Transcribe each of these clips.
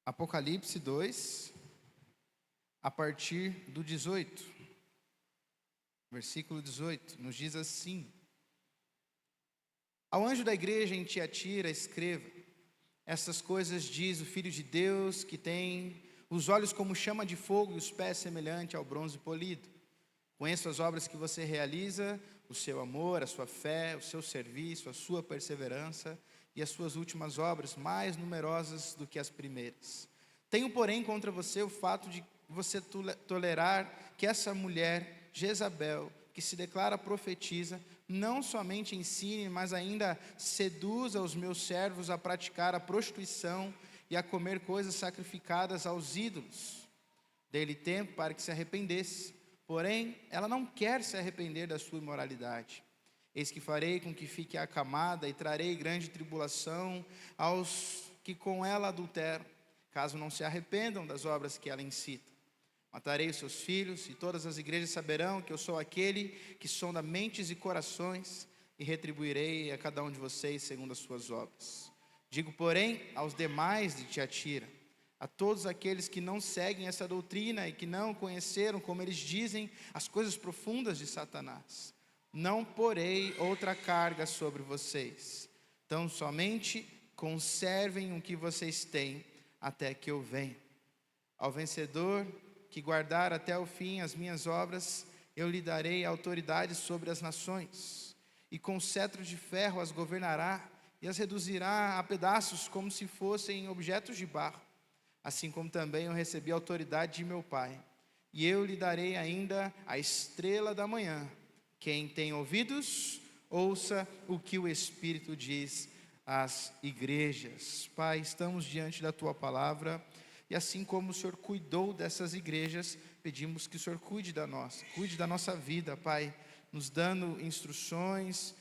Apocalipse 2, a partir do 18, versículo 18, nos diz assim: Ao anjo da igreja em Tiatira escreva: Essas coisas diz o Filho de Deus, que tem os olhos como chama de fogo e os pés semelhante ao bronze polido. Conheço as obras que você realiza, o seu amor, a sua fé, o seu serviço, a sua perseverança e as suas últimas obras, mais numerosas do que as primeiras. Tenho, porém, contra você o fato de você tolerar que essa mulher, Jezabel, que se declara profetisa, não somente ensine, mas ainda seduza os meus servos a praticar a prostituição e a comer coisas sacrificadas aos ídolos. Dei-lhe tempo para que se arrependesse, porém, ela não quer se arrepender da sua imoralidade. Eis que farei com que fique acamada e trarei grande tribulação aos que com ela adulteram, caso não se arrependam das obras que ela incita. Matarei os seus filhos, e todas as igrejas saberão que eu sou aquele que sonda mentes e corações, e retribuirei a cada um de vocês segundo as suas obras. Digo, porém, aos demais de Tiatira, a todos aqueles que não seguem essa doutrina e que não conheceram, como eles dizem, as coisas profundas de Satanás: não porei outra carga sobre vocês, tão somente conservem o que vocês têm, até que eu venha. Ao vencedor que guardar até o fim as minhas obras, eu lhe darei autoridade sobre as nações, e com cetro de ferro as governará, e as reduzirá a pedaços como se fossem objetos de barro, assim como também eu recebi a autoridade de meu Pai. E eu lhe darei ainda a estrela da manhã. Quem tem ouvidos, ouça o que o Espírito diz às igrejas. Pai, estamos diante da Tua palavra, e assim como o Senhor cuidou dessas igrejas, pedimos que o Senhor cuide da nossa vida, Pai, nos dando instruções,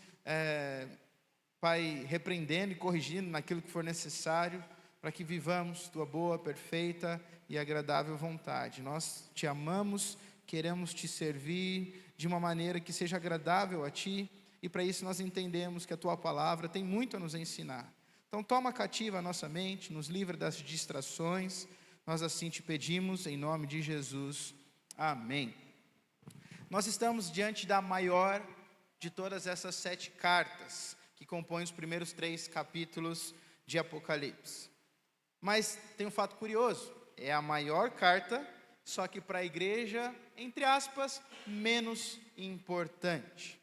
Pai, repreendendo e corrigindo naquilo que for necessário, para que vivamos Tua boa, perfeita e agradável vontade. Nós Te amamos, queremos Te servir de uma maneira que seja agradável a Ti, e para isso nós entendemos que a Tua palavra tem muito a nos ensinar. Então toma cativa a nossa mente, nos livra das distrações, nós assim Te pedimos, em nome de Jesus, amém. Nós estamos diante da maior de todas essas 7 cartas, que compõem os primeiros 3 capítulos de Apocalipse. Mas tem um fato curioso: é a maior carta, só que para a igreja, entre aspas, menos importante.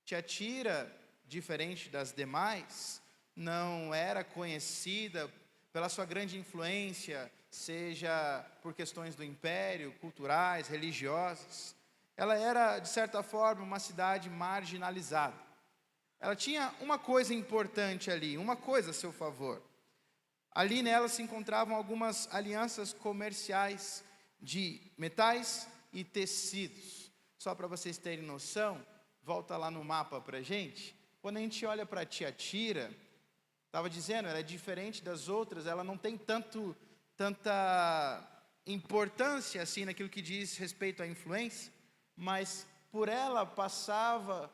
Tiatira, diferente das demais, não era conhecida pela sua grande influência, seja por questões do império, culturais, religiosas. Ela era, de certa forma, uma cidade marginalizada. Ela tinha uma coisa importante ali, uma coisa a seu favor. Ali nela se encontravam algumas alianças comerciais de metais e tecidos. Só para vocês terem noção, volta lá no mapa para a gente. Quando a gente olha para Tiatira, estava dizendo, ela é diferente das outras, ela não tem tanta importância assim naquilo que diz respeito à influência, mas por ela passavam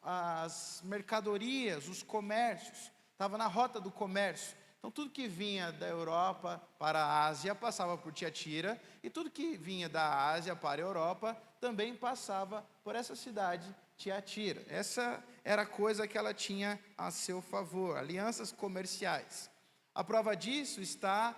as mercadorias, os comércios, estava na rota do comércio. Então tudo que vinha da Europa para a Ásia passava por Tiatira, e tudo que vinha da Ásia para a Europa também passava por essa cidade, Tiatira. Essa era a coisa que ela tinha a seu favor, alianças comerciais. A prova disso está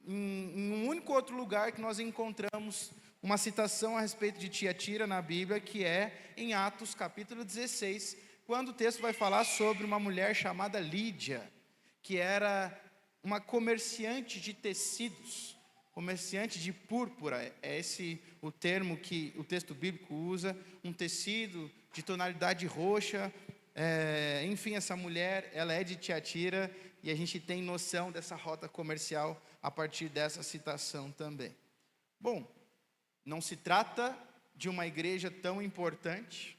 em um único outro lugar que nós encontramos uma citação a respeito de Tiatira na Bíblia, que é em Atos capítulo 16, quando o texto vai falar sobre uma mulher chamada Lídia, que era uma comerciante de tecidos, comerciante de púrpura. É esse o termo que o texto bíblico usa, um tecido de tonalidade roxa. Enfim, essa mulher, ela é de Tiatira, e a gente tem noção dessa rota comercial a partir dessa citação também. Bom, não se trata de uma igreja tão importante,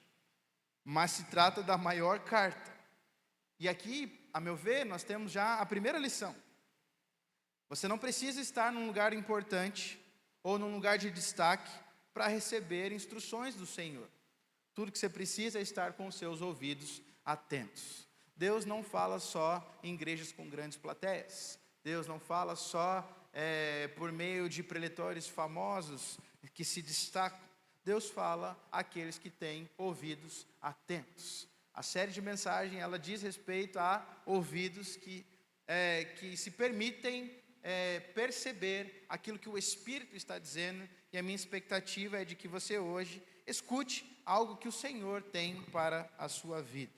mas se trata da maior carta. E aqui, a meu ver, nós temos já a primeira lição. Você não precisa estar num lugar importante ou num lugar de destaque para receber instruções do Senhor. Tudo que você precisa é estar com os seus ouvidos atentos. Deus não fala só em igrejas com grandes plateias. Deus não fala só por meio de preletores famosos que se destacam. Deus fala àqueles que têm ouvidos atentos. A série de mensagem, ela diz respeito a ouvidos que se permitem perceber aquilo que o Espírito está dizendo, e a minha expectativa é de que você hoje escute algo que o Senhor tem para a sua vida.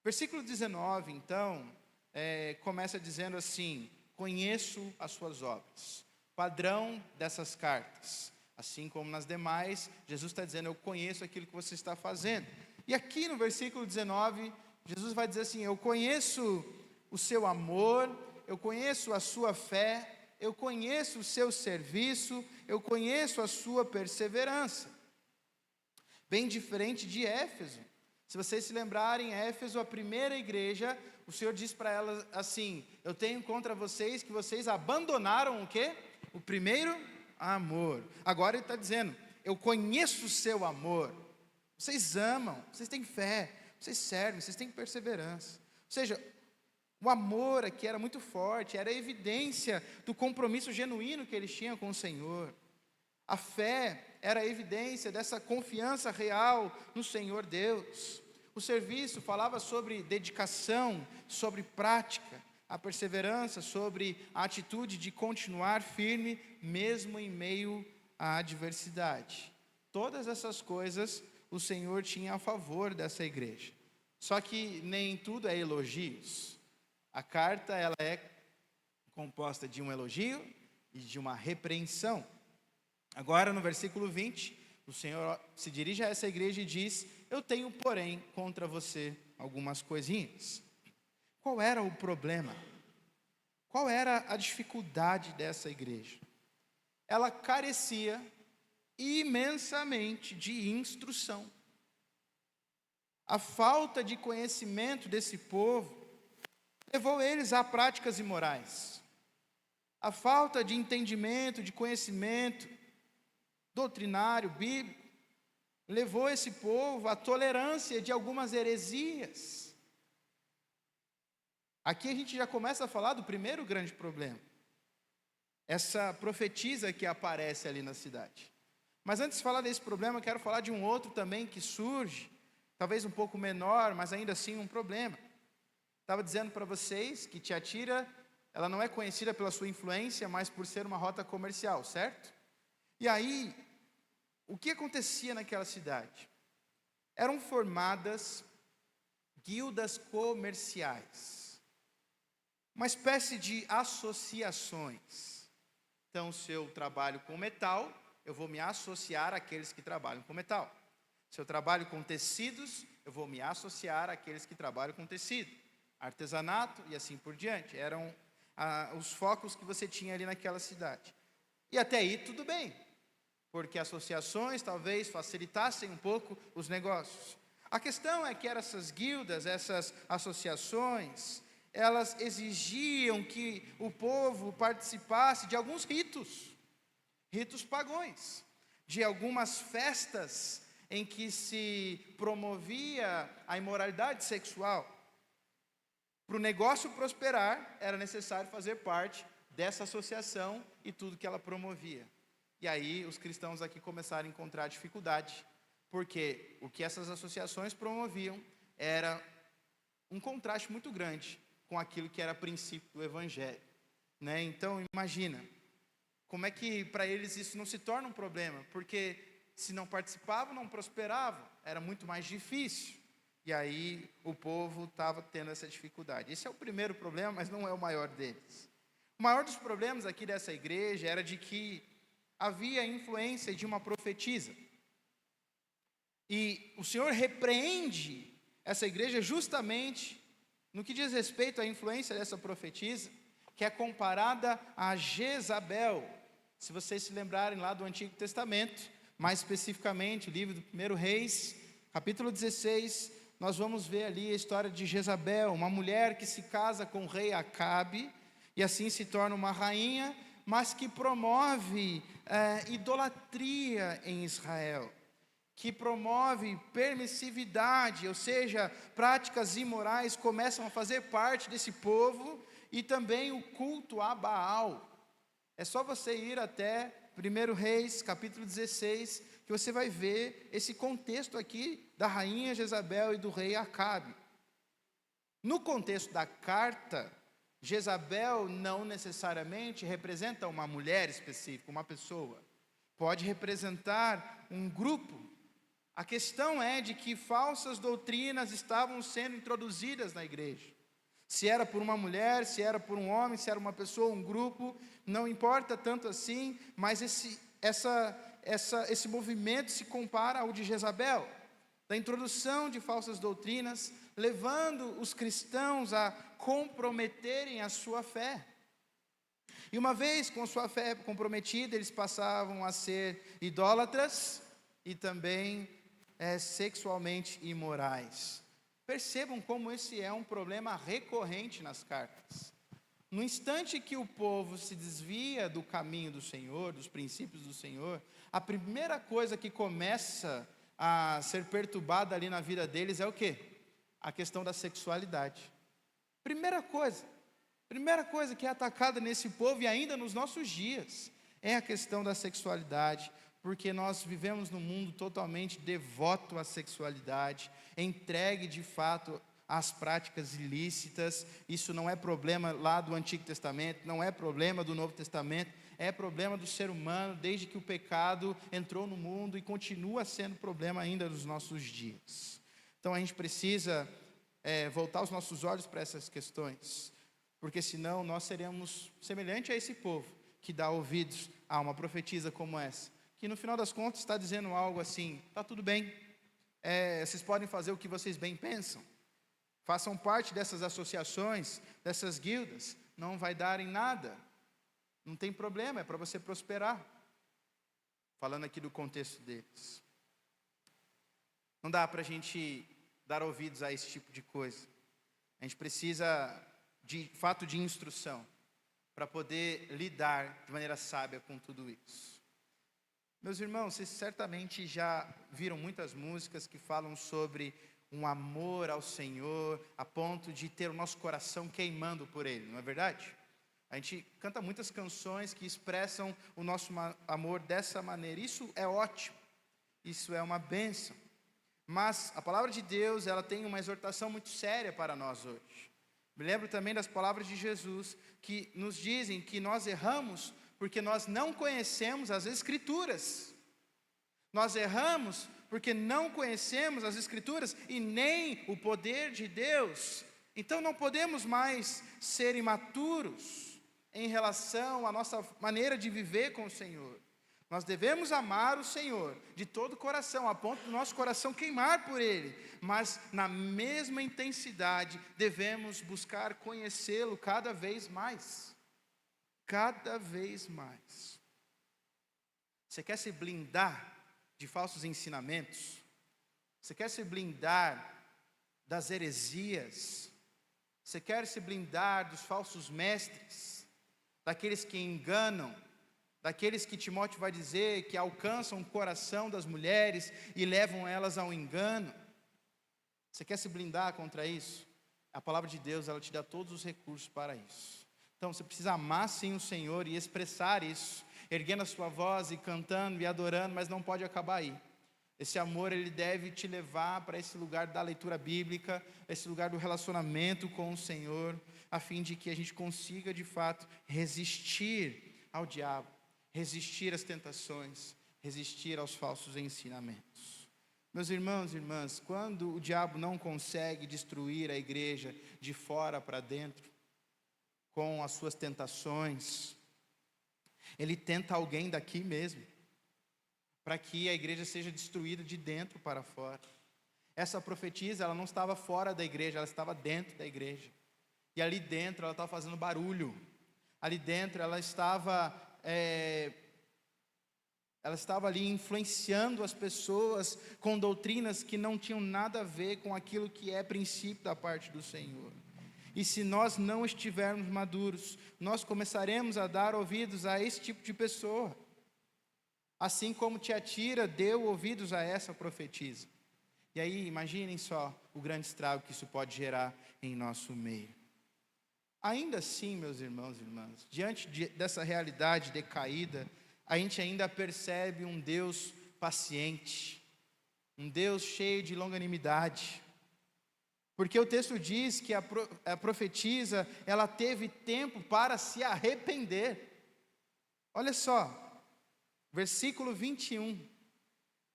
Versículo 19, então, começa dizendo assim: conheço as suas obras. Padrão dessas cartas. Assim como nas demais, Jesus está dizendo: eu conheço aquilo que você está fazendo. E aqui no versículo 19, Jesus vai dizer assim: eu conheço o seu amor, eu conheço a sua fé, eu conheço o seu serviço, eu conheço a sua perseverança. Bem diferente de Éfeso. Se vocês se lembrarem, Éfeso, a primeira igreja, o Senhor diz para ela assim: eu tenho contra vocês que vocês abandonaram o quê? O primeiro amor. Agora ele está dizendo: eu conheço o seu amor. Vocês amam, vocês têm fé, vocês servem, vocês têm perseverança. Ou seja, o amor aqui era muito forte, era evidência do compromisso genuíno que eles tinham com o Senhor. A fé era evidência dessa confiança real no Senhor Deus. O serviço falava sobre dedicação, sobre prática. A perseverança sobre a atitude de continuar firme, mesmo em meio à adversidade. Todas essas coisas o Senhor tinha a favor dessa igreja. Só que nem tudo é elogios. A carta, ela é composta de um elogio e de uma repreensão. Agora, no versículo 20, o Senhor se dirige a essa igreja e diz: eu tenho, porém, contra você algumas coisinhas. Qual era o problema? Qual era a dificuldade dessa igreja? Ela carecia imensamente de instrução. A falta de conhecimento desse povo levou eles a práticas imorais. A falta de entendimento, de conhecimento doutrinário, bíblico, levou esse povo à tolerância de algumas heresias. Aqui a gente já começa a falar do primeiro grande problema. Essa profetisa que aparece ali na cidade. Mas antes de falar desse problema, eu quero falar de um outro também que surge, talvez um pouco menor, mas ainda assim um problema. Estava dizendo para vocês que Tiatira, ela não é conhecida pela sua influência, mas por ser uma rota comercial, certo? E aí, o que acontecia naquela cidade? Eram formadas guildas comerciais, uma espécie de associações. Então, se eu trabalho com metal, eu vou me associar àqueles que trabalham com metal. Se eu trabalho com tecidos, eu vou me associar àqueles que trabalham com tecido. Artesanato e assim por diante. Eram os focos que você tinha ali naquela cidade. E até aí tudo bem, porque associações talvez facilitassem um pouco os negócios. A questão é que essas guildas, essas associações, elas exigiam que o povo participasse de alguns ritos pagões, de algumas festas em que se promovia a imoralidade sexual. Para o negócio prosperar, era necessário fazer parte dessa associação e tudo que ela promovia. E aí os cristãos aqui começaram a encontrar dificuldade, porque o que essas associações promoviam era um contraste muito grande com aquilo que era princípio do Evangelho, né? Então, imagina, como é que para eles isso não se torna um problema? Porque se não participavam, não prosperavam, era muito mais difícil. E aí o povo estava tendo essa dificuldade. Esse é o primeiro problema, mas não é o maior deles. O maior dos problemas aqui dessa igreja era de que havia a influência de uma profetisa. E o Senhor repreende essa igreja justamente no que diz respeito à influência dessa profetisa, que é comparada a Jezabel. Se vocês se lembrarem lá do Antigo Testamento, mais especificamente o livro do 1 Reis, capítulo 16, nós vamos ver ali a história de Jezabel, uma mulher que se casa com o rei Acabe, e assim se torna uma rainha, mas que promove idolatria em Israel. que promove permissividade, ou seja, práticas imorais começam a fazer parte desse povo, e também o culto a Baal. É só você ir até 1 Reis, capítulo 16, que você vai ver esse contexto aqui da rainha Jezabel e do rei Acabe. No contexto da carta, Jezabel não necessariamente representa uma mulher específica, uma pessoa. Pode representar um grupo. A questão é de que falsas doutrinas estavam sendo introduzidas na igreja. Se era por uma mulher, se era por um homem, se era uma pessoa, um grupo, não importa tanto assim, mas esse movimento se compara ao de Jezabel, da introdução de falsas doutrinas, levando os cristãos a comprometerem a sua fé. E uma vez com a sua fé comprometida, eles passavam a ser idólatras e também sexualmente imorais. Percebam como esse é um problema recorrente nas cartas. No instante que o povo se desvia do caminho do Senhor, dos princípios do Senhor, a primeira coisa que começa a ser perturbada ali na vida deles é o quê? A questão da sexualidade. Primeira coisa que é atacada nesse povo e ainda nos nossos dias, é a questão da sexualidade, porque nós vivemos num mundo totalmente devoto à sexualidade, entregue de fato às práticas ilícitas. Isso não é problema lá do Antigo Testamento, não é problema do Novo Testamento, é problema do ser humano desde que o pecado entrou no mundo e continua sendo problema ainda nos nossos dias. Então a gente precisa voltar os nossos olhos para essas questões, porque senão nós seremos semelhante a esse povo que dá ouvidos a uma profetisa como essa, que no final das contas está dizendo algo assim: está tudo bem, vocês podem fazer o que vocês bem pensam, façam parte dessas associações, dessas guildas, não vai dar em nada, não tem problema, é para você prosperar. Falando aqui do contexto deles, não dá para a gente dar ouvidos a esse tipo de coisa. A gente precisa de fato de instrução para poder lidar de maneira sábia com tudo isso. Meus irmãos, vocês certamente já viram muitas músicas que falam sobre um amor ao Senhor, a ponto de ter o nosso coração queimando por Ele, não é verdade? A gente canta muitas canções que expressam o nosso amor dessa maneira. Isso é ótimo, isso é uma bênção. Mas a palavra de Deus, ela tem uma exortação muito séria para nós hoje. Me lembro também das palavras de Jesus, que nos dizem que nós erramos porque nós não conhecemos as Escrituras. Nós erramos porque não conhecemos as Escrituras e nem o poder de Deus. Então não podemos mais ser imaturos em relação à nossa maneira de viver com o Senhor. Nós devemos amar o Senhor de todo o coração, a ponto do nosso coração queimar por Ele, mas na mesma intensidade devemos buscar conhecê-lo cada vez mais. Cada vez mais. Você quer se blindar de falsos ensinamentos? Você quer se blindar das heresias? Você quer se blindar dos falsos mestres, daqueles que enganam, daqueles que Timóteo vai dizer que alcançam o coração das mulheres e levam elas ao engano? Você quer se blindar contra isso? A palavra de Deus, ela te dá todos os recursos para isso. Então você precisa amar sim o Senhor e expressar isso, erguendo a sua voz e cantando e adorando, mas não pode acabar aí. Esse amor, ele deve te levar para esse lugar da leitura bíblica, esse lugar do relacionamento com o Senhor, a fim de que a gente consiga de fato resistir ao diabo, resistir às tentações, resistir aos falsos ensinamentos. Meus irmãos e irmãs, quando o diabo não consegue destruir a igreja de fora para dentro, com as suas tentações, ele tenta alguém daqui mesmo, para que a igreja seja destruída de dentro para fora. Essa profetisa, ela não estava fora da igreja, ela estava dentro da igreja, e ali dentro ela estava fazendo barulho, ali dentro ela estava ali influenciando as pessoas com doutrinas que não tinham nada a ver com aquilo que é princípio da parte do Senhor. E se nós não estivermos maduros, nós começaremos a dar ouvidos a esse tipo de pessoa. assim como Tiatira deu ouvidos a essa profetisa. E aí, imaginem só o grande estrago que isso pode gerar em nosso meio. Ainda assim, meus irmãos e irmãs, dessa realidade decaída, a gente ainda percebe um Deus paciente, um Deus cheio de longanimidade. Porque o texto diz que a profetisa, ela teve tempo para se arrepender. Olha só, versículo 21.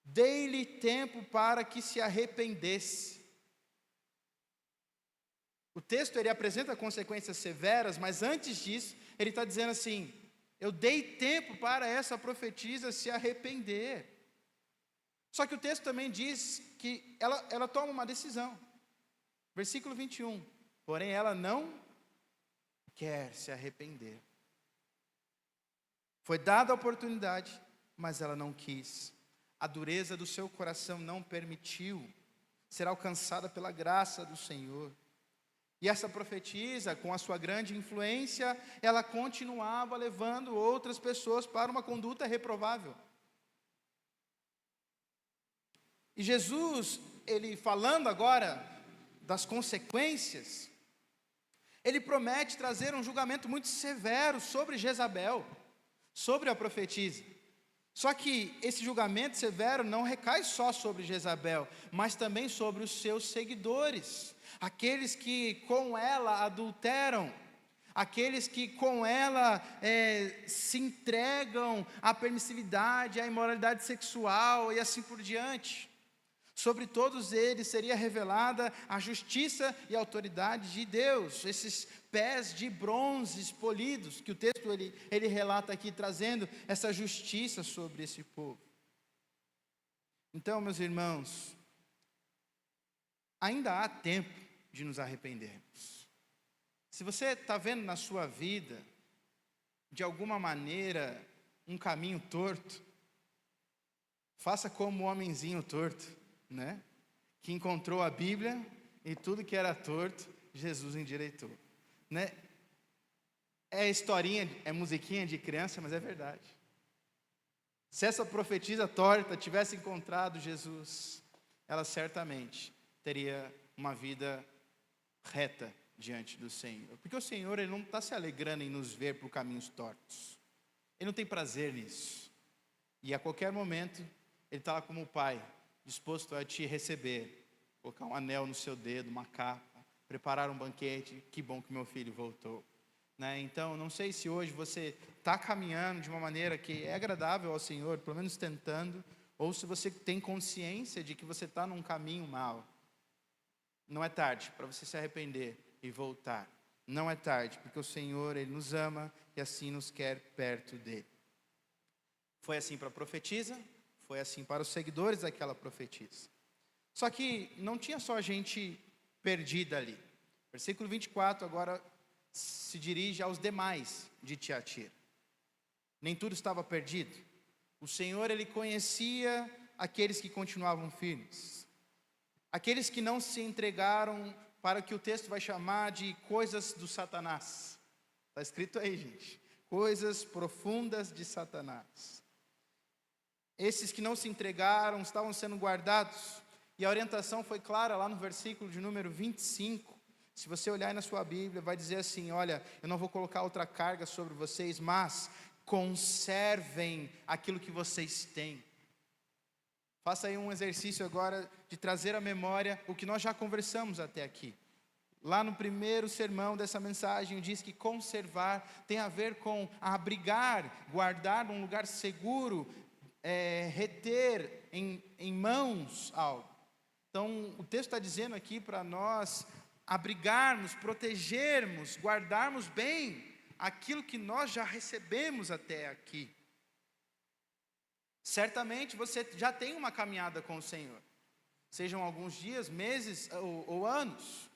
Dei-lhe tempo para que se arrependesse. O texto ele apresenta consequências severas, mas antes disso, ele está dizendo assim: eu dei tempo para essa profetisa se arrepender. Só que o texto também diz que ela toma uma decisão. Versículo 21. Porém, ela não quer se arrepender. Foi dada a oportunidade, mas ela não quis. A dureza do seu coração não permitiu ser alcançada pela graça do Senhor. E essa profetisa, com a sua grande influência, ela continuava levando outras pessoas para uma conduta reprovável. E Jesus, ele falando agora das consequências, ele promete trazer um julgamento muito severo sobre Jezabel, sobre a profetisa. Só que esse julgamento severo não recai só sobre Jezabel, mas também sobre os seus seguidores, aqueles que com ela adulteram, aqueles que com ela se entregam à permissividade, à imoralidade sexual e assim por diante. Sobre todos eles seria revelada a justiça e a autoridade de Deus, esses pés de bronze polidos, que o texto ele relata aqui, trazendo essa justiça sobre esse povo. Então, meus irmãos, ainda há tempo de nos arrependermos. Se você está vendo na sua vida, de alguma maneira, um caminho torto, faça como o homenzinho torto, né? Que encontrou a Bíblia e tudo que era torto, Jesus endireitou, né? É historinha, é musiquinha de criança, mas é verdade. Se essa profetisa torta tivesse encontrado Jesus, ela certamente teria uma vida reta diante do Senhor, porque o Senhor ele não está se alegrando em nos ver por caminhos tortos, Ele não tem prazer nisso, e a qualquer momento Ele está lá como o Pai, disposto a te receber, colocar um anel no seu dedo, uma capa, preparar um banquete. Que bom que meu filho voltou, né? Então, não sei se hoje você está caminhando de uma maneira que é agradável ao Senhor, pelo menos tentando, ou se você tem consciência de que você está num caminho mau. Não é tarde para você se arrepender e voltar. Não é tarde, porque o Senhor, Ele nos ama e assim nos quer perto dEle. Foi assim para a profetisa, foi assim para os seguidores daquela profetisa. Só que não tinha só gente perdida ali. Versículo 24 agora se dirige aos demais de Tiatira. Nem tudo estava perdido. O Senhor, Ele conhecia aqueles que continuavam firmes. Aqueles que não se entregaram para o que o texto vai chamar de coisas do Satanás. Está escrito aí, gente. Coisas profundas de Satanás. Esses que não se entregaram estavam sendo guardados, e a orientação foi clara lá no versículo de número 25. Se você olhar aí na sua Bíblia, vai dizer assim: olha, eu não vou colocar outra carga sobre vocês, mas conservem aquilo que vocês têm. Faça aí um exercício agora de trazer à memória o que nós já conversamos até aqui. Lá no primeiro sermão dessa mensagem, diz que conservar tem a ver com abrigar, guardar num lugar seguro, reter em mãos algo. Então, o texto está dizendo aqui para nós abrigarmos, protegermos, guardarmos bem aquilo que nós já recebemos até aqui. Certamente você já tem uma caminhada com o Senhor, sejam alguns dias, meses ou anos.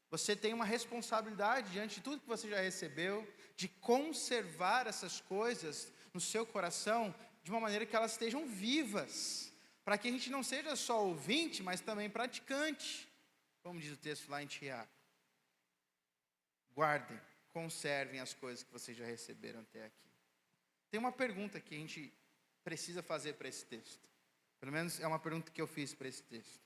Você tem uma responsabilidade diante de tudo que você já recebeu, de conservar essas coisas no seu coração, de uma maneira que elas estejam vivas, para que a gente não seja só ouvinte, mas também praticante, como diz o texto lá em Tiago. Guardem, conservem as coisas que vocês já receberam até aqui. Tem uma pergunta que a gente precisa fazer para esse texto? Pelo menos é uma pergunta que eu fiz para esse texto.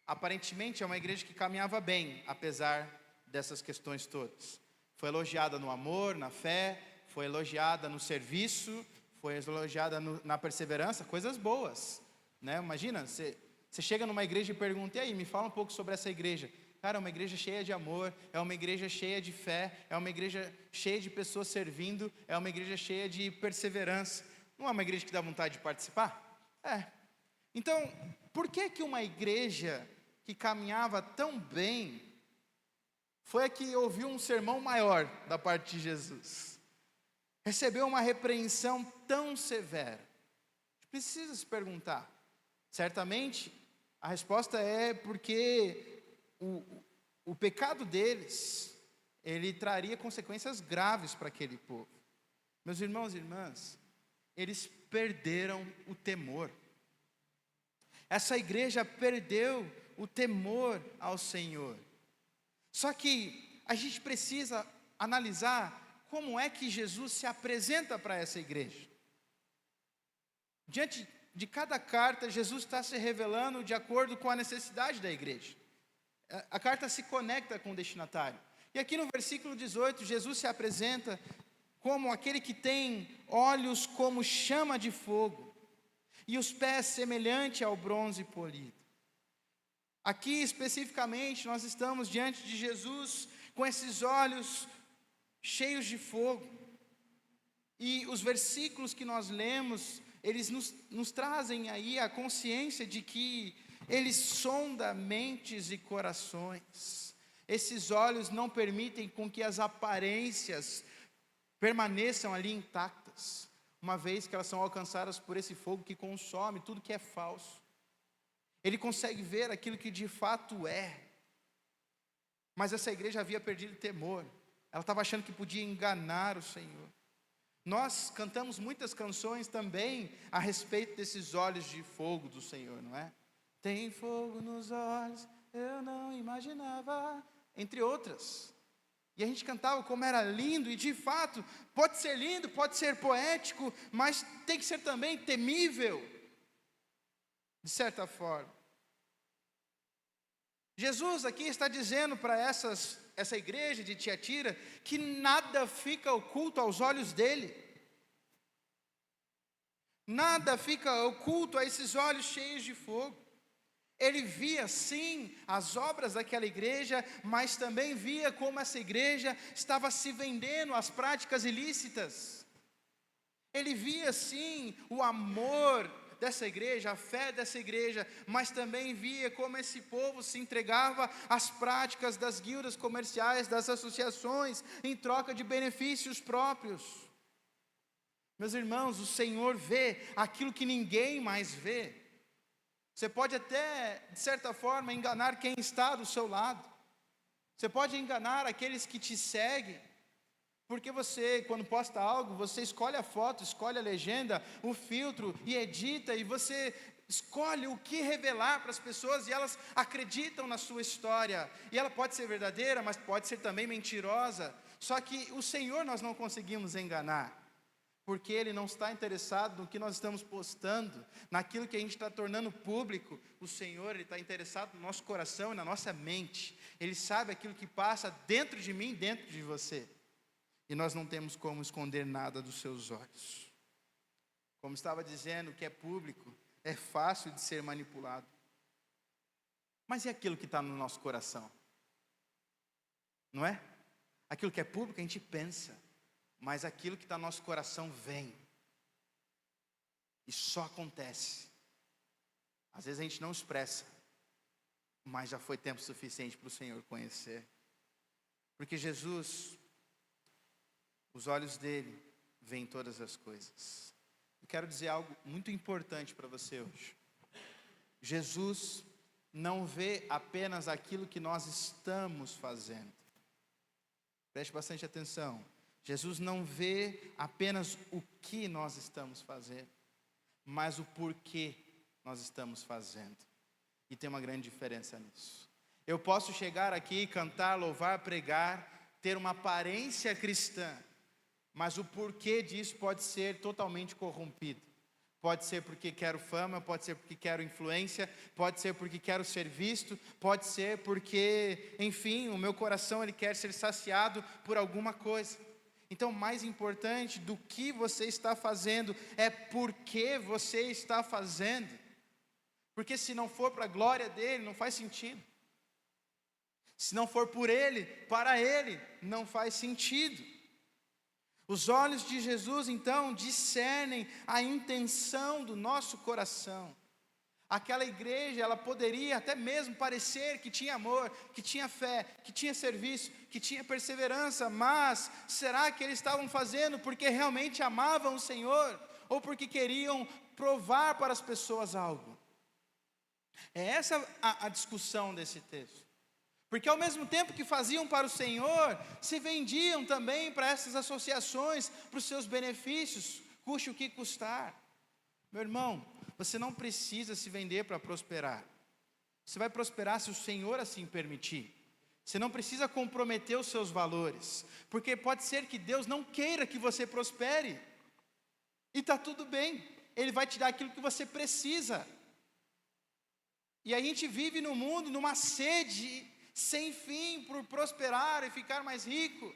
Aparentemente é uma igreja que caminhava bem, apesar dessas questões todas. Foi elogiada no amor, na fé, foi elogiada no serviço, foi elogiada na perseverança, coisas boas, né? Imagina, você chega numa igreja e pergunta: e aí, me fala um pouco sobre essa igreja. Cara, é uma igreja cheia de amor, é uma igreja cheia de fé, é uma igreja cheia de pessoas servindo, é uma igreja cheia de perseverança. Não é uma igreja que dá vontade de participar? É. Então, por que uma igreja que caminhava tão bem foi a que ouviu um sermão maior da parte de Jesus? Recebeu uma repreensão tão severa? A gente precisa se perguntar. Certamente, a resposta é porque o pecado deles, ele traria consequências graves para aquele povo. Meus irmãos e irmãs, eles perderam o temor. Essa igreja perdeu o temor ao Senhor. Só que a gente precisa analisar como é que Jesus se apresenta para essa igreja. Diante de cada carta, Jesus está se revelando de acordo com a necessidade da igreja. A carta se conecta com o destinatário. E aqui no versículo 18, Jesus se apresenta como aquele que tem olhos como chama de fogo e os pés semelhante ao bronze polido. Aqui especificamente nós estamos diante de Jesus com esses olhos cheios de fogo. E os versículos que nós lemos, eles nos trazem aí a consciência de que Ele sonda mentes e corações. Esses olhos não permitem com que as aparências permaneçam ali intactas, uma vez que elas são alcançadas por esse fogo que consome tudo que é falso. Ele consegue ver aquilo que de fato é. Mas essa igreja havia perdido temor. Ela estava achando que podia enganar o Senhor. Nós cantamos muitas canções também a respeito desses olhos de fogo do Senhor, não é? Tem fogo nos olhos, eu não imaginava, entre outras. E a gente cantava como era lindo, e de fato, pode ser lindo, pode ser poético, mas tem que ser também temível, de certa forma. Jesus aqui está dizendo para essa igreja de Tiatira que nada fica oculto aos olhos dele. Nada fica oculto a esses olhos cheios de fogo. Ele via sim as obras daquela igreja, mas também via como essa igreja estava se vendendo às práticas ilícitas. Ele via sim o amor dessa igreja, a fé dessa igreja, mas também via como esse povo se entregava às práticas das guildas comerciais, das associações, em troca de benefícios próprios. Meus irmãos, o Senhor vê aquilo que ninguém mais vê. Você pode até, de certa forma, enganar quem está do seu lado. Você pode enganar aqueles que te seguem. Porque você, quando posta algo, você escolhe a foto, escolhe a legenda, o filtro e edita. E você escolhe o que revelar para as pessoas e elas acreditam na sua história. E ela pode ser verdadeira, mas pode ser também mentirosa. Só que o Senhor nós não conseguimos enganar. Porque Ele não está interessado no que nós estamos postando, naquilo que a gente está tornando público. O Senhor, Ele está interessado no nosso coração e na nossa mente. Ele sabe aquilo que passa dentro de mim, dentro de você. E nós não temos como esconder nada dos seus olhos. Como estava dizendo, o que é público é fácil de ser manipulado. Mas e aquilo que está no nosso coração? Não é? Aquilo que é público a gente pensa. Mas aquilo que está no nosso coração vem. E só acontece. Às vezes a gente não expressa. Mas já foi tempo suficiente para o Senhor conhecer. Porque Jesus, os olhos dele veem todas as coisas. Eu quero dizer algo muito importante para você hoje. Jesus não vê apenas aquilo que nós estamos fazendo. Preste bastante atenção. Jesus não vê apenas o que nós estamos fazendo, mas o porquê nós estamos fazendo. E tem uma grande diferença nisso. Eu posso chegar aqui, cantar, louvar, pregar, ter uma aparência cristã, mas o porquê disso pode ser totalmente corrompido. Pode ser porque quero fama, pode ser porque quero influência, pode ser porque quero ser visto, pode ser porque, enfim, o meu coração ele quer ser saciado por alguma coisa. Então, mais importante do que você está fazendo é por que você está fazendo. Porque se não for para a glória dele, não faz sentido. Se não for por ele, para ele, não faz sentido. Os olhos de Jesus, então, discernem a intenção do nosso coração. Aquela igreja, ela poderia até mesmo parecer que tinha amor, que tinha fé, que tinha serviço, que tinha perseverança, mas será que eles estavam fazendo porque realmente amavam o Senhor? Ou porque queriam provar para as pessoas algo? É essa a discussão desse texto. Porque ao mesmo tempo que faziam para o Senhor, se vendiam também para essas associações, para os seus benefícios, custe o que custar. Meu irmão, você não precisa se vender para prosperar. Você vai prosperar se o Senhor assim permitir. Você não precisa comprometer os seus valores, porque pode ser que Deus não queira que você prospere. E está tudo bem, Ele vai te dar aquilo que você precisa. E a gente vive no mundo numa sede sem fim por prosperar e ficar mais rico.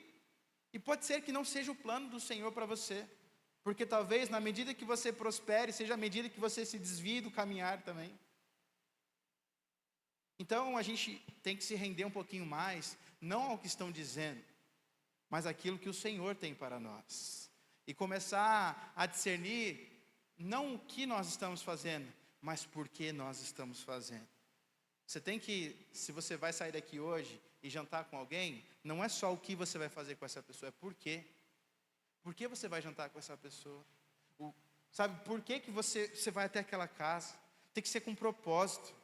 E pode ser que não seja o plano do Senhor para você. Porque talvez na medida que você prospere, seja a medida que você se desvie do caminhar também. Então a gente tem que se render um pouquinho mais, não ao que estão dizendo, mas aquilo que o Senhor tem para nós. E começar a discernir, não o que nós estamos fazendo, mas por que nós estamos fazendo. Você tem que, se você vai sair daqui hoje e jantar com alguém, não é só o que você vai fazer com essa pessoa, é por quê. Por que você vai jantar com essa pessoa? Sabe, por que você vai até aquela casa? Tem que ser com um propósito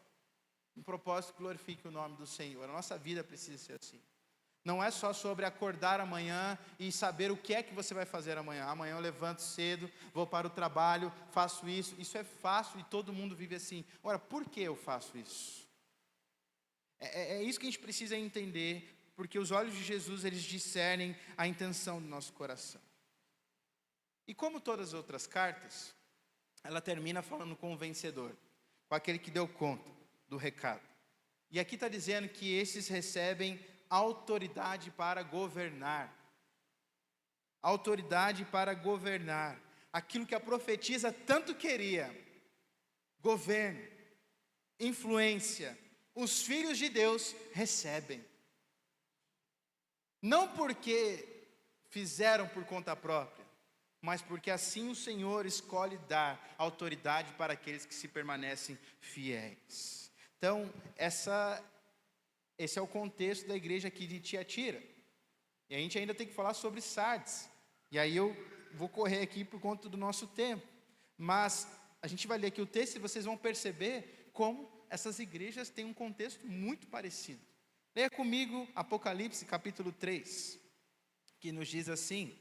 que glorifique o nome do Senhor. A nossa vida precisa ser assim. Não é só sobre acordar amanhã e saber o que é que você vai fazer amanhã. Amanhã eu levanto cedo, vou para o trabalho, faço isso. Isso é fácil e todo mundo vive assim. Ora, por que eu faço isso? É isso que a gente precisa entender, porque os olhos de Jesus, eles discernem a intenção do nosso coração. E como todas as outras cartas, ela termina falando com o vencedor, com aquele que deu conta do recado. E aqui está dizendo que esses recebem autoridade para governar. Autoridade para governar. Aquilo que a profetisa tanto queria. Governo, influência. Os filhos de Deus recebem. Não porque fizeram por conta própria, mas porque assim o Senhor escolhe dar autoridade para aqueles que se permanecem fiéis. Então, esse é o contexto da igreja aqui de Tiatira. E a gente ainda tem que falar sobre Sardes. E aí eu vou correr aqui por conta do nosso tempo. Mas a gente vai ler aqui o texto e vocês vão perceber como essas igrejas têm um contexto muito parecido. Leia comigo Apocalipse capítulo 3, que nos diz assim: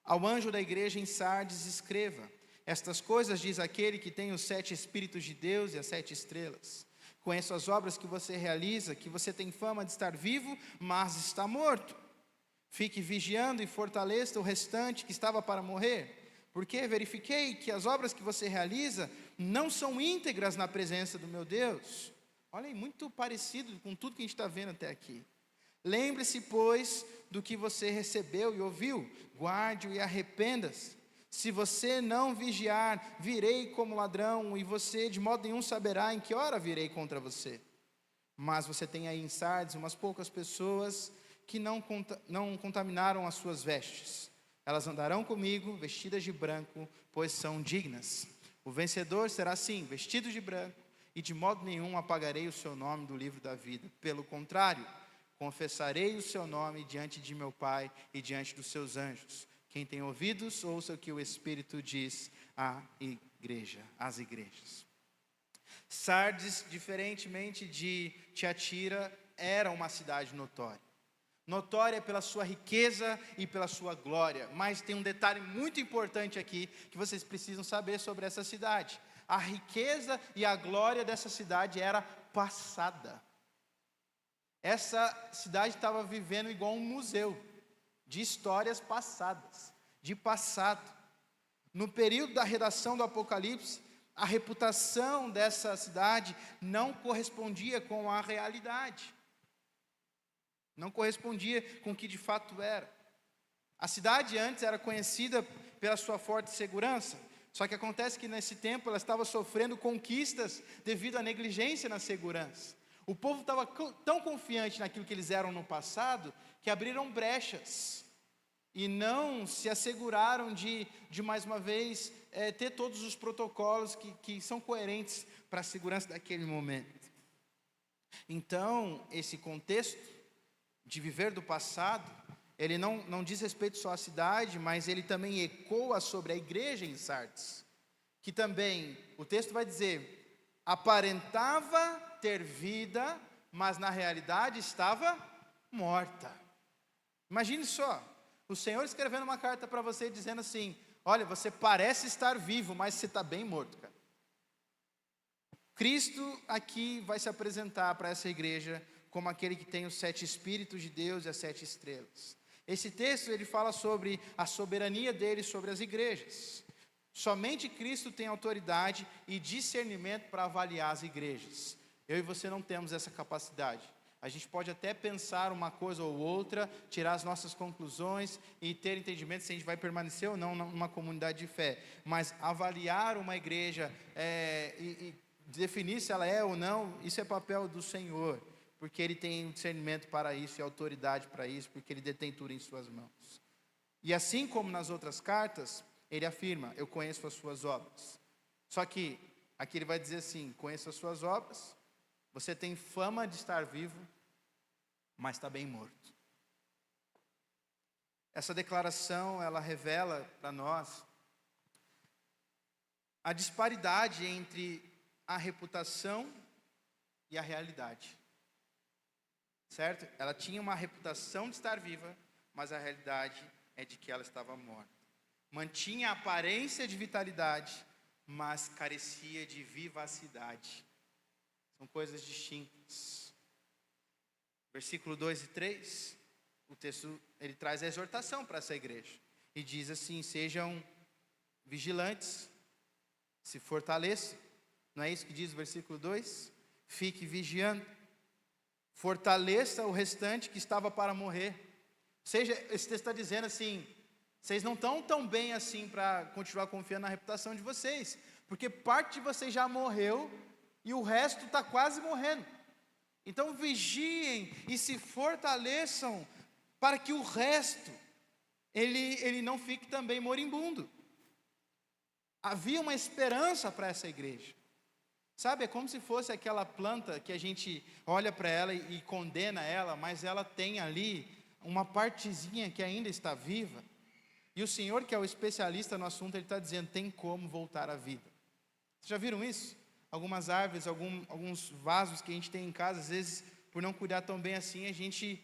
ao anjo da igreja em Sardes escreva: estas coisas diz aquele que tem os 7 Espíritos de Deus e as 7 estrelas. Conheço as obras que você realiza, que você tem fama de estar vivo, mas está morto. Fique vigiando e fortaleça o restante que estava para morrer, porque verifiquei que as obras que você realiza não são íntegras na presença do meu Deus. Olha aí, muito parecido com tudo que a gente está vendo até aqui. Lembre-se, pois, do que você recebeu e ouviu, guarde-o e arrependa-se. Se você não vigiar, virei como ladrão, e você de modo nenhum saberá em que hora virei contra você. Mas você tem aí em Sardes umas poucas pessoas que não contaminaram as suas vestes. Elas andarão comigo vestidas de branco, pois são dignas. O vencedor será assim, vestido de branco, e de modo nenhum apagarei o seu nome do livro da vida. Pelo contrário, confessarei o seu nome diante de meu Pai e diante dos seus anjos. Quem tem ouvidos, ouça o que o Espírito diz à igreja, às igrejas. Sardes, diferentemente de Tiatira, era uma cidade notória. Notória pela sua riqueza e pela sua glória. Mas tem um detalhe muito importante aqui que vocês precisam saber sobre essa cidade. A riqueza e a glória dessa cidade era passada. Essa cidade estava vivendo igual um museu de histórias passadas, de passado. No período da redação do Apocalipse, a reputação dessa cidade não correspondia com a realidade. Não correspondia com o que de fato era. A cidade antes era conhecida pela sua forte segurança, só que acontece que nesse tempo ela estava sofrendo conquistas devido à negligência na segurança. O povo estava tão confiante naquilo que eles eram no passado, que abriram brechas e não se asseguraram de mais uma vez, ter todos os protocolos que são coerentes para a segurança daquele momento. Então, esse contexto de viver do passado, ele não diz respeito só à cidade, mas ele também ecoa sobre a igreja em Sardes, que também, o texto vai dizer, aparentava ter vida, mas na realidade estava morta. Imagine só, o Senhor escrevendo uma carta para você dizendo assim, olha, você parece estar vivo, mas você está bem morto, cara. Cristo aqui vai se apresentar para essa igreja como aquele que tem os 7 Espíritos de Deus e as 7 estrelas. Esse texto ele fala sobre a soberania dele sobre as igrejas. Somente Cristo tem autoridade e discernimento para avaliar as igrejas. Eu e você não temos essa capacidade. A gente pode até pensar uma coisa ou outra, tirar as nossas conclusões e ter entendimento se a gente vai permanecer ou não numa comunidade de fé. Mas avaliar uma igreja e definir se ela é ou não, isso é papel do Senhor. Porque Ele tem discernimento para isso e autoridade para isso, porque Ele detém tudo em suas mãos. E assim como nas outras cartas, Ele afirma, eu conheço as suas obras. Só que aqui Ele vai dizer assim, conheço as suas obras, você tem fama de estar vivo, mas está bem morto. Essa declaração, ela revela para nós a disparidade entre a reputação e a realidade. Certo? Ela tinha uma reputação de estar viva, mas a realidade é de que ela estava morta. Mantinha a aparência de vitalidade, mas carecia de vivacidade. São coisas distintas. Versículo 2 e 3, o texto ele traz a exortação para essa igreja. E diz assim, sejam vigilantes, se fortaleçam. Não é isso que diz o versículo 2? Fique vigiando. Fortaleça o restante que estava para morrer. Ou seja, esse texto está dizendo assim, vocês não estão tão bem assim para continuar confiando na reputação de vocês, porque parte de vocês já morreu e o resto está quase morrendo. Então vigiem e se fortaleçam para que o resto ele não fique também moribundo. Havia uma esperança para essa igreja. Sabe, é como se fosse aquela planta que a gente olha para ela e condena ela, mas ela tem ali uma partezinha que ainda está viva. E o Senhor, que é o especialista no assunto, Ele está dizendo, tem como voltar à vida. Vocês já viram isso? Algumas árvores, alguns vasos que a gente tem em casa, às vezes, por não cuidar tão bem assim, a gente,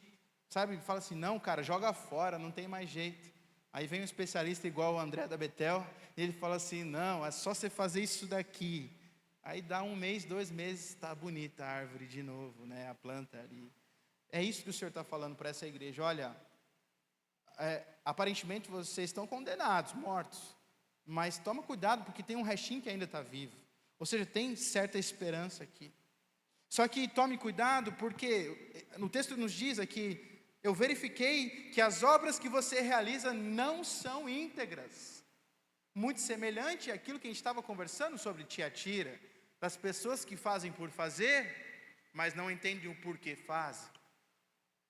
sabe, fala assim, não, cara, joga fora, não tem mais jeito. Aí vem um especialista igual o André da Betel, e ele fala assim, não, é só você fazer isso daqui. Aí dá 1 mês, 2 meses, está bonita a árvore de novo, né? A planta ali. É isso que o Senhor está falando para essa igreja. Olha, aparentemente vocês estão condenados, mortos. Mas toma cuidado, porque tem um restinho que ainda está vivo. Ou seja, tem certa esperança aqui. Só que tome cuidado, porque no texto nos diz aqui, eu verifiquei que as obras que você realiza não são íntegras. Muito semelhante àquilo que a gente estava conversando sobre Tiatira, das pessoas que fazem por fazer, mas não entendem o porquê fazem,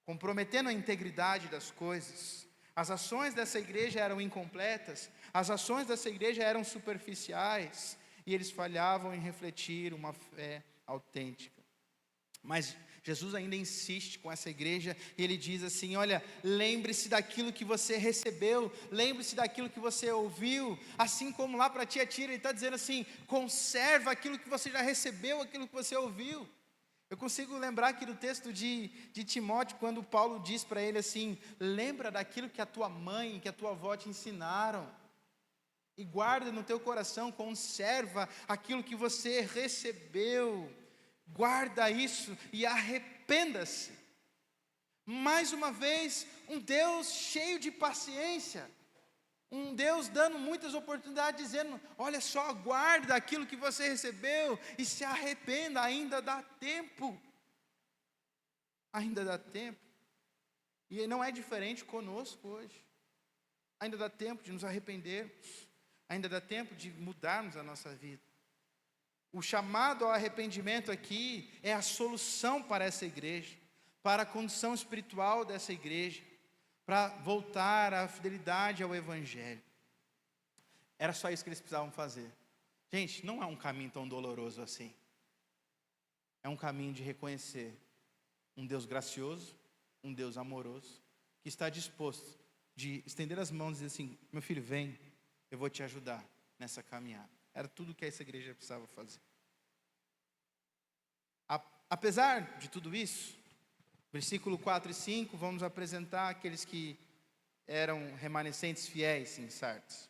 comprometendo a integridade das coisas. As ações dessa igreja eram incompletas, as ações dessa igreja eram superficiais, e eles falhavam em refletir uma fé autêntica. Mas Jesus ainda insiste com essa igreja, e Ele diz assim, olha, lembre-se daquilo que você recebeu, lembre-se daquilo que você ouviu, assim como lá para Tiatira, Ele está dizendo assim, conserva aquilo que você já recebeu, aquilo que você ouviu. Eu consigo lembrar aqui do texto de Timóteo, quando Paulo diz para ele assim, lembra daquilo que a tua mãe, que a tua avó te ensinaram, e guarda no teu coração, conserva aquilo que você recebeu, guarda isso e arrependa-se. Mais uma vez, um Deus cheio de paciência, Um Deus dando muitas oportunidades, dizendo: olha só, guarda aquilo que você recebeu e se arrependa, ainda dá tempo. Ainda dá tempo. E não é diferente conosco hoje. Ainda dá tempo de nos arrepender, ainda dá tempo de mudarmos a nossa vida. O chamado ao arrependimento aqui é a solução para essa igreja, para a condição espiritual dessa igreja, para voltar à fidelidade ao Evangelho. Era só isso que eles precisavam fazer. Gente, não é um caminho tão doloroso assim. É um caminho de reconhecer um Deus gracioso, um Deus amoroso, que está disposto de estender as mãos e dizer assim: meu filho, vem, eu vou te ajudar nessa caminhada. Era tudo que essa igreja precisava fazer. Apesar de tudo isso, versículo 4 e 5, vamos apresentar aqueles que eram remanescentes fiéis em Sardes.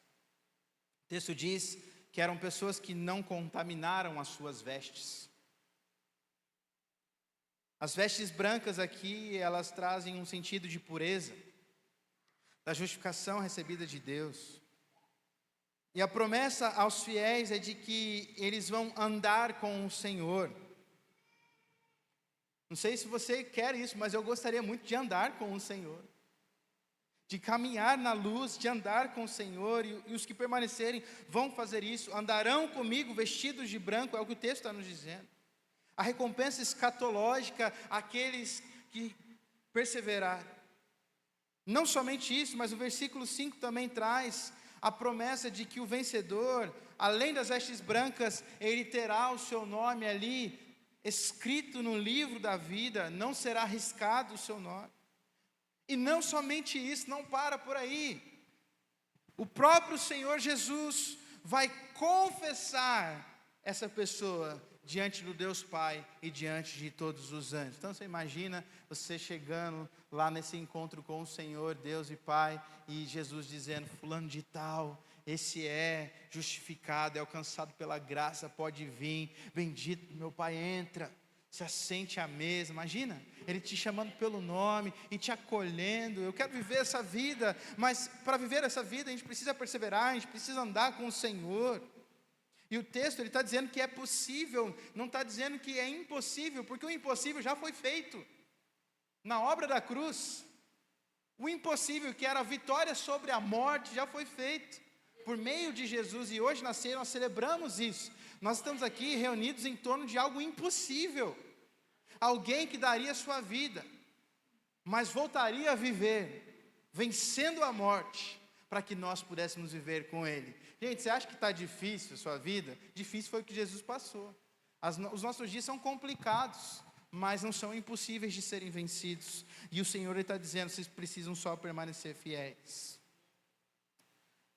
O texto diz que eram pessoas que não contaminaram as suas vestes. As vestes brancas aqui, elas trazem um sentido de pureza, da justificação recebida de Deus. E a promessa aos fiéis é de que eles vão andar com o Senhor. Não sei se você quer isso, mas eu gostaria muito de andar com o Senhor, de caminhar na luz, de andar com o Senhor, e os que permanecerem vão fazer isso, andarão comigo vestidos de branco, é o que o texto está nos dizendo. A recompensa escatológica àqueles que perseveraram. Não somente isso, mas o versículo 5 também traz a promessa de que o vencedor, além das vestes brancas, ele terá o seu nome ali escrito no livro da vida, não será riscado o seu nome. E não somente isso, não para por aí. O próprio Senhor Jesus vai confessar essa pessoa diante do Deus Pai e diante de todos os anjos. Então você imagina você chegando lá nesse encontro com o Senhor, Deus e Pai, e Jesus dizendo: fulano de tal, esse é justificado, é alcançado pela graça, pode vir, bendito meu Pai, entra, se assente à mesa. Imagina, Ele te chamando pelo nome e te acolhendo. Eu quero viver essa vida, mas para viver essa vida a gente precisa perseverar, a gente precisa andar com o Senhor. E o texto ele está dizendo que é possível, não está dizendo que é impossível, porque o impossível já foi feito na obra da cruz. O impossível, que era a vitória sobre a morte, já foi feito por meio de Jesus, e hoje na ceia nós celebramos isso. Nós estamos aqui reunidos em torno de algo impossível. Alguém que daria a sua vida, mas voltaria a viver, vencendo a morte, para que nós pudéssemos viver com Ele. Gente, você acha que está difícil a sua vida? Difícil foi o que Jesus passou. Os nossos dias são complicados, mas não são impossíveis de serem vencidos. E o Senhor está dizendo: vocês precisam só permanecer fiéis.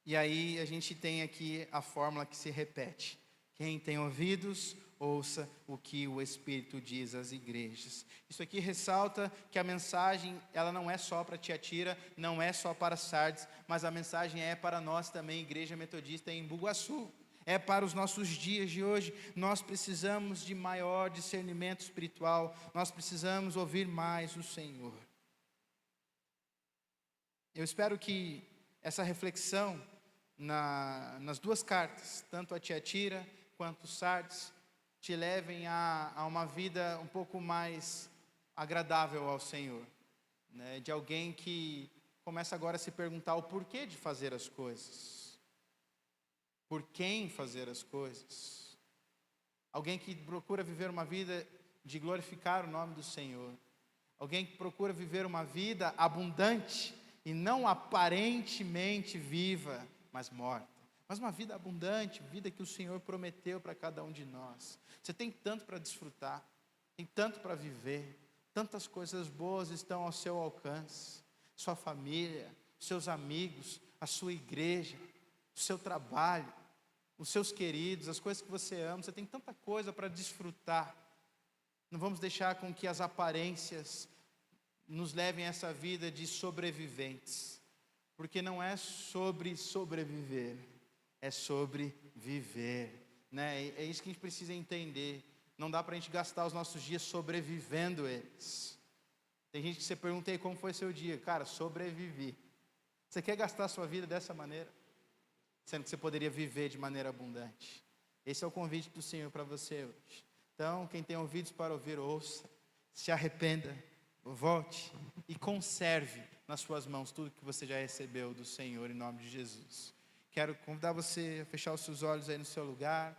E aí a gente tem aqui a fórmula que se repete: quem tem ouvidos, ouça o que o Espírito diz às igrejas. Isso aqui ressalta que a mensagem, ela não é só para Tiatira, não é só para Sardes, mas a mensagem é para nós também, Igreja Metodista em Bugaçu. É para os nossos dias de hoje. Nós precisamos de maior discernimento espiritual, nós precisamos ouvir mais o Senhor. Eu espero que essa reflexão nas duas cartas, tanto a Tiatira quanto Sardes, te levem a uma vida um pouco mais agradável ao Senhor, né? De alguém que começa agora a se perguntar o porquê de fazer as coisas, por quem fazer as coisas. Alguém que procura viver uma vida de glorificar o nome do Senhor. Alguém que procura viver uma vida abundante e não aparentemente viva, mas morta. Mas uma vida abundante, vida que o Senhor prometeu para cada um de nós. Você tem tanto para desfrutar, tem tanto para viver, tantas coisas boas estão ao seu alcance. Sua família, seus amigos, a sua igreja, o seu trabalho, os seus queridos, as coisas que você ama. Você tem tanta coisa para desfrutar. Não vamos deixar com que as aparências nos levem a essa vida de sobreviventes, porque não é sobre sobreviver, é sobre viver, né? É isso que a gente precisa entender. Não dá para a gente gastar os nossos dias sobrevivendo eles. Tem gente que você pergunta aí como foi seu dia. Cara, sobrevivi. Você quer gastar a sua vida dessa maneira? Sendo que você poderia viver de maneira abundante. Esse é o convite do Senhor para você hoje. Então, quem tem ouvidos para ouvir, ouça. Se arrependa, volte e conserve nas suas mãos tudo que você já recebeu do Senhor, em nome de Jesus. Quero convidar você a fechar os seus olhos aí no seu lugar.